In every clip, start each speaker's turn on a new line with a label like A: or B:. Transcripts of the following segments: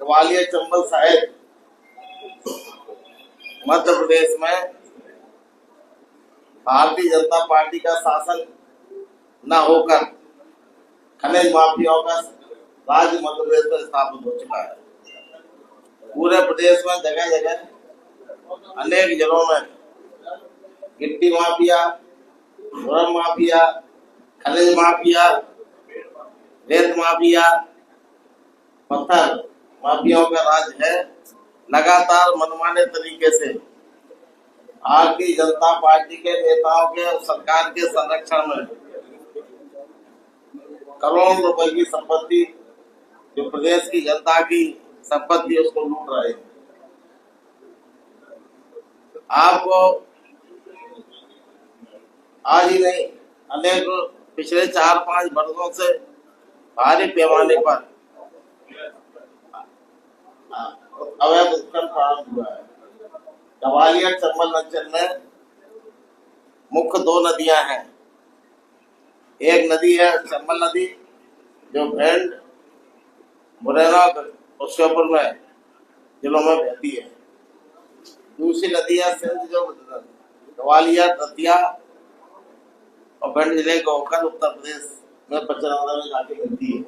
A: ग्वालियर चंबल साहिब मध्य प्रदेश में भारतीय जनता पार्टी का शासन न होकर खनिज माफियाओं का राज्य मध्य प्रदेश में स्थापित हो चुका है। पूरे प्रदेश में जगह जगह अनेक जिलों में गिट्टी माफिया, मुरम माफिया, खनिज माफिया, रेत माफिया, पत्थर माफियाओं का राज है। लगातार मनमाने तरीके से भारतीय जनता पार्टी के नेताओं के और सरकार के संरक्षण में करोड़ों रुपए की संपत्ति, जो प्रदेश की जनता की संपत्ति, उसको लूट रहे हैं। आपको आज ही नहीं, अनेक पिछले 4-5 वर्षों से भारी पैमाने पर अवैध उत्खनन प्रारंभ हुआ है। ग्वालियर चंबल अंचल में मुख्य 2 नदियां हैं। एक नदी है चंबल नदी, जो भिंड, मुरैना और श्योपुर में जिलों में बहती है। दूसरी नदी है सिंध, जो ग्वालियर, दतिया और भिंड जिले को होकर उत्तर प्रदेश में पचरंगा में जाके मिलती है।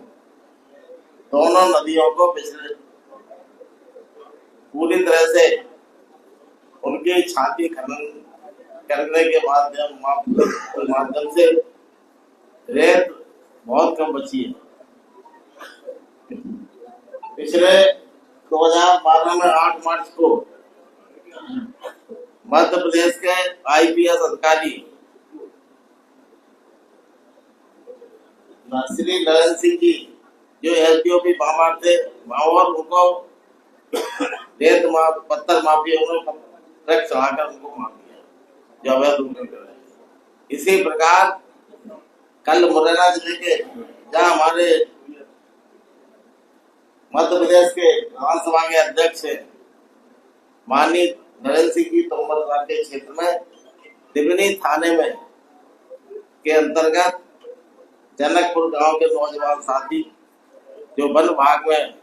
A: दोनों नदियों को पिछले पूरी तरह से उनके छाती खनन करने के माध्यम से रेत बहुत कम बची है। पिछले 2012 में 8 मार्च को मध्य प्रदेश के आईपीएस अधिकारी श्री नरेंद्र सिंह जी, जो एसडीओपी बामर थे, माओवाद उनको रेत पत्थर माफियाओं ने ट्रक चलाकर उनको मार दिया, जो अवैध रूप में कर रहे हैं। इसी प्रकार कल मुरैना जिले के, जहाँ हमारे मध्य प्रदेश के विधानसभा के अध्यक्ष माननीय नरेंद्र सिंह जी तोमर के क्षेत्र में दिवनी थाने में के अंतर्गत जनकपुर गांव के नौजवान साथी, जो वन विभाग में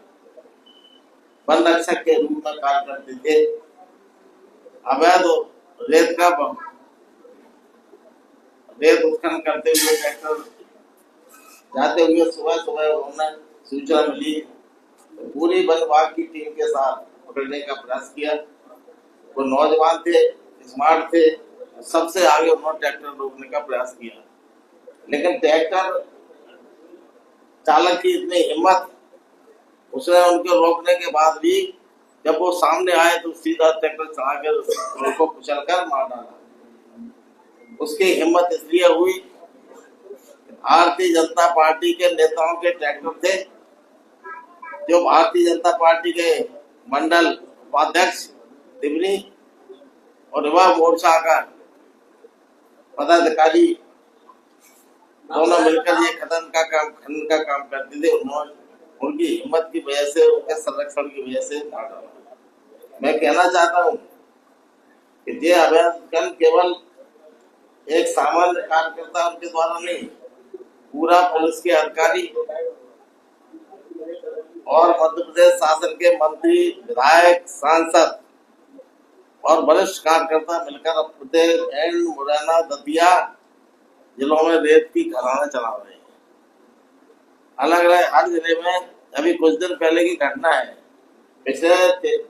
A: वन रक्षक के रूप में कार्य करते थे, अवैध रेत उत्खनन करते हुए ट्रैक्टर जाते हुए सुबह उन्होंने सूचना मिली। पूरी वन विभाग की टीम के साथ पकड़ने का प्रयास किया। वो नौजवान थे, स्मार्ट थे, सबसे आगे उन्होंने ट्रैक्टर रोकने का प्रयास किया, लेकिन ट्रैक्टर चालक की इतनी हिम्मत, उसने उनको रोकने के बाद भी जब वो सामने आए तो सीधा ट्रैक्टर चलाकर उनको कुचलकर मार डाला। उसकी हिम्मत इसलिए हुई, भारतीय जनता पार्टी के नेताओं के ट्रैक्टर थे, जो भारतीय जनता पार्टी के मंडल उपाध्यक्ष दिवनी और युवा मोर्चा का पदाधिकारी दोनों मिलकर ये खनन का काम करते थे। उन्होंने उनकी हिम्मत की वजह से, उनके संरक्षण की वजह से मार डाला। मैं कहना चाहता हूँ कि ये अवैध उत्खनन केवल एक सामान्य कार्यकर्ता उनके द्वारा नहीं, पूरा पुलिस के अधिकारी और मध्य प्रदेश शासन के मंत्री, विधायक, सांसद और वरिष्ठ कार्यकर्ता मिलकर प्रदेश भिंड, मुरैना, दतिया जिलों में रेत की खदानें चला रहे हैं। अलग अलग हर जिले में। अभी कुछ दिन पहले की घटना है, पिछले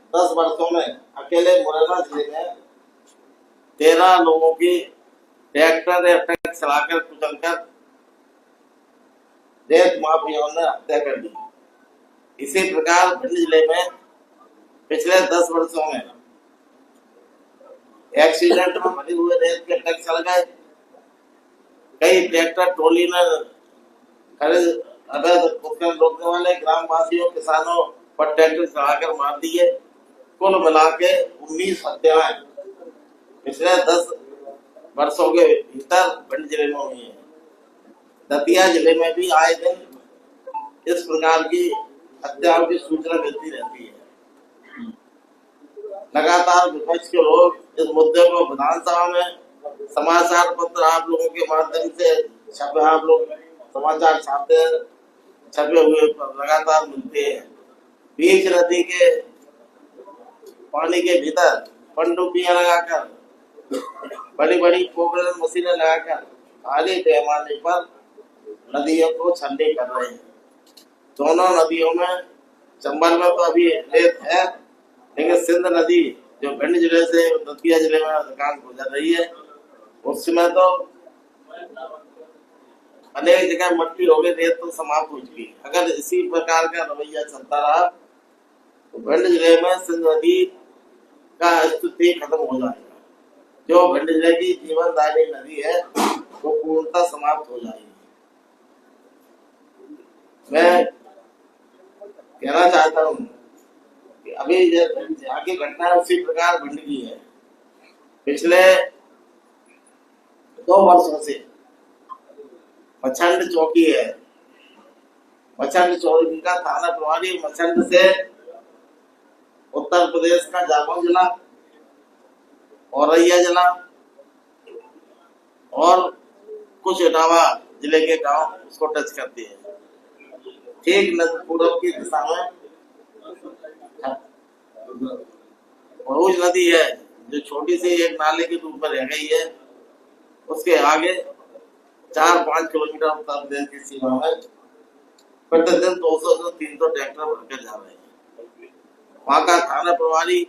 A: 10 वर्षों में अकेले मुरैना जिले में 13 लोगों की ट्रैक्टर या ट्रक चलाकर कुचलकर रेत माफियाओं ने हत्या कर दी। इसी प्रकार भिंड जिले में पिछले 10 वर्षों में एक्सीडेंट में भरे हुए रेत के ट्रक चल गए। कई ट्रैक्टर ट्रॉली में अवैध उत्खनन रोकने वाले ग्रामवासियों, किसानों पर ट्रैक्टर चलाकर मार दिए। कुल मिला के 19 हत्याएं पिछले 10 वर्षों के भीतर भिंड जिले में हुई है। दतिया जिले में भी आए दिन इस प्रकार की हत्याओं की सूचना मिलती रहती है। लगातार विपक्ष के लोग इस मुद्दे को विधानसभा में समाचार पत्र आप लोगों के माध्यम से छपे, आप लोग समाचार छापते हैं, छपे हुए लगातार मिलते हैं। बीच नदी के पानी के भीतर पनडुब्बियां लगाकर, बड़ी बड़ी पोकलर मशीनें लगाकर भारी पैमाने पर नदियों को छंडी कर रहे हैं। दोनों नदियों में, चंबल में तो अभी रेत है, लेकिन सिंध नदी जो भिंड जिले से दतिया जिले में अधिकांश गुजर रही है, उसमें तो अनेक जगह मट्टी हो गई, रेत तो समाप्त हो चुकी। अगर इसी प्रकार का रवैया चलता रहा तो भिंड जिले में सिंध नदी का अस्तित्व खत्म हो जाएगा। जो भिंड जिले की जीवनदायिनी नदी है वो पूर्णतः समाप्त हो जाएगी। मैं कहना चाहता हूँ कि अभी यहाँ की घटना उसी प्रकार भिंड की है। पिछले 2 वर्षों से मछंड चौकी है, मछंड चौकी का थाना प्रभारी मछंड से उत्तर प्रदेश का जालौन जिला, औरैया जिला और कुछ इटावा जिले के गांव उसको टच करती है। ठीक पूर्व की दिशा में भरूच नदी है जो छोटी सी एक नाले के रूप में रह गई है। उसके आगे 4-5 किलोमीटर उत्तर प्रदेश की सीमा में प्रतिदिन 200 से 300 ट्रैक्टर भरकर जा रहे हैं। वहां का थाना प्रभारी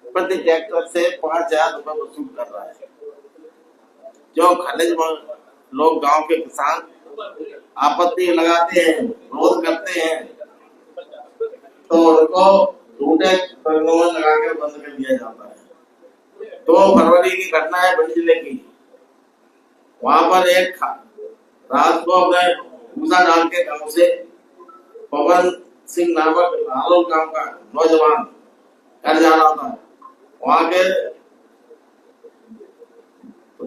A: प्रति ट्रैक्टर से 5,000 रुपए वसूल कर रहा है। जो खनिज लोग, गांव के किसान आपत्ति लगाते हैं, विरोध करते हैं, तो उनको झूठे प्रकरणों में लगाकर बंद कर दिया जाता है। 2 फरवरी की घटना है भिंड जिले की। वहां पर एक रात को अपने भूसा डाल के गांव से पवन सिंह नामक रालोल गांव का नौजवान घर जा रहा था। वहां के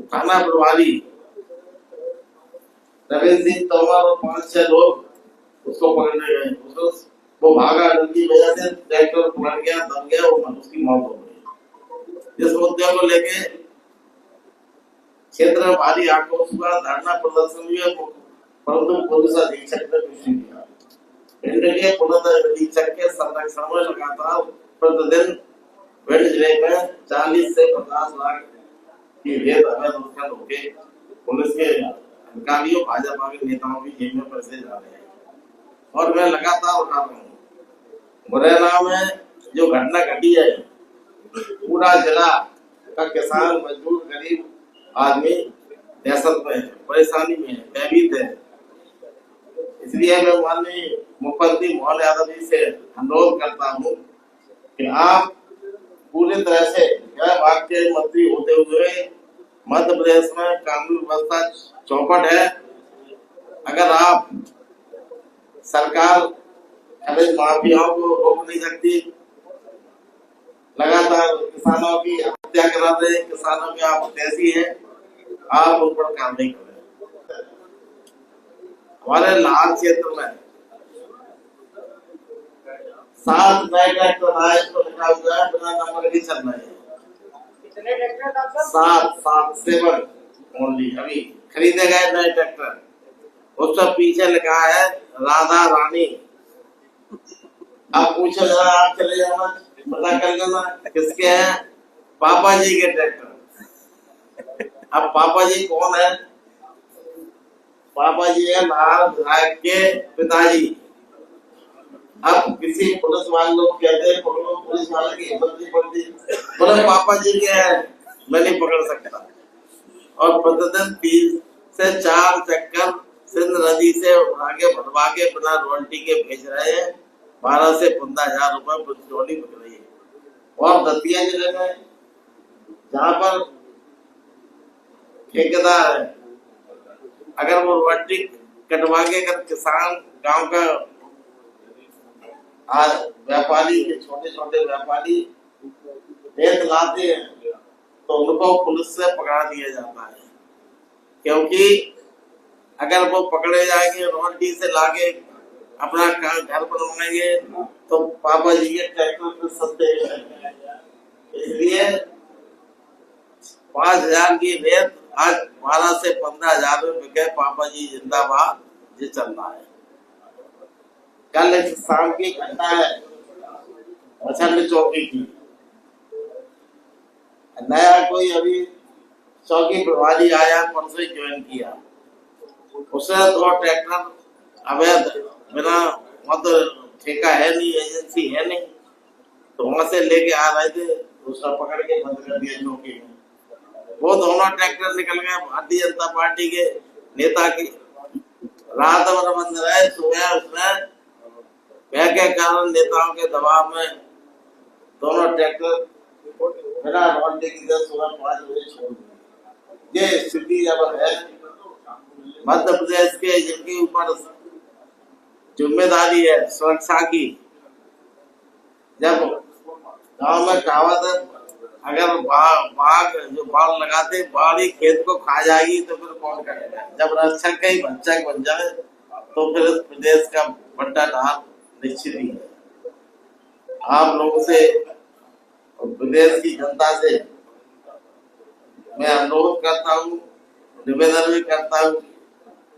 A: थाना प्रभारी रविंद्र सिंह तोमर और 5-6 लोग उसको पकड़ने गए। वो भागा, उनकी वजह से ट्रैक्टर पलट गया, दब गया और उसकी मौत हो गई। इस मुद्दे को लेके क्षेत्र में भारी आक्रोश हुआ, धरना प्रदर्शन हुआ, परंतु पुलिस अधीक्षक ने कुछ नहीं किया। भिंड के पुलिस अधीक्षक के संरक्षण में लगातार प्रतिदिन भिंड जिले में 40 से 50 लाख की रेत अवैध उत्खनन होके पुलिस के अधिकारियों, भाजपा के नेताओं की जेब में पैसे जा रहे हैं। और मैं लगातार उठा रहा हूँ, मुरैना में जो घटना घटी है, पूरा जिला का किसान, मजदूर, गरीब आदमी दहशत में है, परेशानी में है, भयभीत है। इसलिए मैं माननीय मुख्यमंत्री मोहन यादव जी से अनुरोध करता हूँ कि आप पूरी तरह से गृह विभाग के मंत्री होते हुए मध्य प्रदेश में कानून व्यवस्था चौपट है। अगर आप सरकार खनिज माफियाओं को रोक नहीं सकती, लगातार किसानों की हत्या करा रहे हैं, किसानों के आप हितैषी हैं, आप उन पर कार्रवाई करें। हमारे लाल क्षेत्र में 7 नए ट्रैक्टर आए तो लिखा हुआ है बिना नंबर के चल रहे हैं। कितने ट्रैक्टर? 7 ओनली अभी खरीदे गए नए ट्रैक्टर। उस पर पीछे लिखा है राधा रानी। आप पूछो जरा, आप चले जाना, पता कर लेना किसके हैं। पापा जी के ट्रैक्टर। अब पापा जी कौन है? पापा जी है लाल विधायक के पिताजी। अब किसी पुलिस वाले लोग कहते हैं पकड़ो, पुलिस वाले की हिम्मत नहीं पड़ती, बोले पापा जी के हैं, मैं नहीं पकड़ सकता। और प्रतिदिन 3 से 4 चक्कर सिंध नदी से आगे भरवा के बिना रॉयल्टी के भेज रहे हैं। 12 से 15,000 रुपए प्रति बिक रही है। और दतिया जिले में जहाँ पर ठेकेदार है, अगर वो रॉयल्टी कटवा के अगर किसान गांव का व्यापारी, छोटे छोटे व्यापारी रेत लाते हैं तो उनको पुलिस से पकड़ा दिया जाता है। क्योंकि अगर वो पकड़े जाएंगे, रॉयल्टी से लाके अपना घर बनवाएंगे तो पापा जी के ट्रैक्टर सस्ते हैं। इसलिए 5,000 की रेत आज 12 से 15,000 में बिके। पापा जी जिंदाबाद, ये चल रहा है। कल इस शाम की घटना है प्रचंड चौकी की। नया कोई अभी चौकी प्रभारी आया, परसों ज्वाइन किया, उसने 2 ट्रैक्टर अवैध बिना मतलब ठेका है नहीं, एजेंसी है नहीं, तो वहां से लेके आ रहे थे, दूसरा पकड़ के बंद कर दिया चौकी में। वो दोनों ट्रैक्टर निकल गए भारतीय जनता पार्टी के नेता की। रात भर बंद रहे, सुबह उसने भय के कारण नेताओं के दबाव में दोनों ट्रैक्टर बिना नॉटी की सुबह 5 बजे छोड़ दिए। ये स्थिति जब है मध्य प्रदेश के, जिनके ऊपर जिम्मेदारी है सुरक्षा की, जब गांव में कहावत है अगर बाघ जो बाढ़ लगाते बाढ़ ही खेत को खा जाएगी तो फिर कौन करेगा। जब रक्षक का ही भक्षक बन जाए तो फिर इस प्रदेश का बंटा ढाल निश्चित ही है। आप लोगों से और प्रदेश की जनता से मैं अनुरोध करता हूँ, निवेदन भी करता हूँ,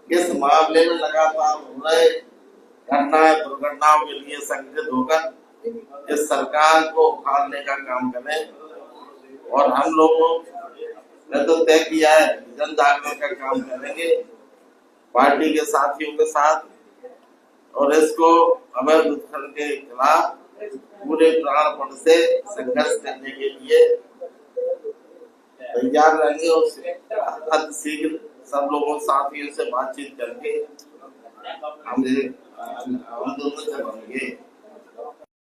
A: इस मामले में लगातार हो रहे घटनाएं दुर्घटनाओं के लिए संगठित होकर इस सरकार को उखाड़ने का काम करें। और हम लोगों ने तो तय किया है जन जागरण का काम करेंगे पार्टी के साथियों के साथ, और इसको अवैध उत्खनन के खिलाफ पूरे प्राणपण से संघर्ष करने के लिए तैयार रहेंगे। और अति शीघ्र सब लोगों साथियों से बातचीत करके हम दोनों से बनेंगे।